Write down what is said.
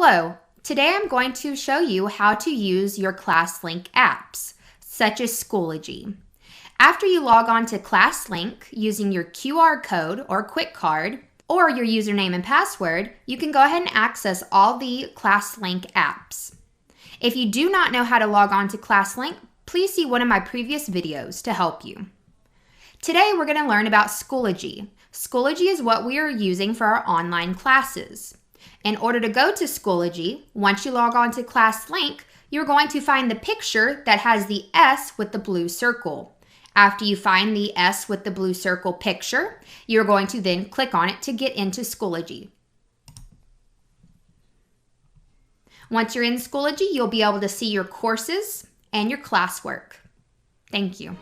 Hello, today I'm going to show you how to use your Classlink apps, such as Schoology. After you log on to Classlink using your QR code or quick card, or your username and password, you can go ahead and access all the Classlink apps. If you do not know how to log on to Classlink, please see one of my previous videos to help you. Today we're going to learn about Schoology. Schoology is what we are using for our online classes. In order to go to Schoology, once you log on to Classlink, you're going to find the picture that has the S with the blue circle. After you find the S with the blue circle picture, you're going to then click on it to get into Schoology. Once you're in Schoology, you'll be able to see your courses and your classwork. Thank you.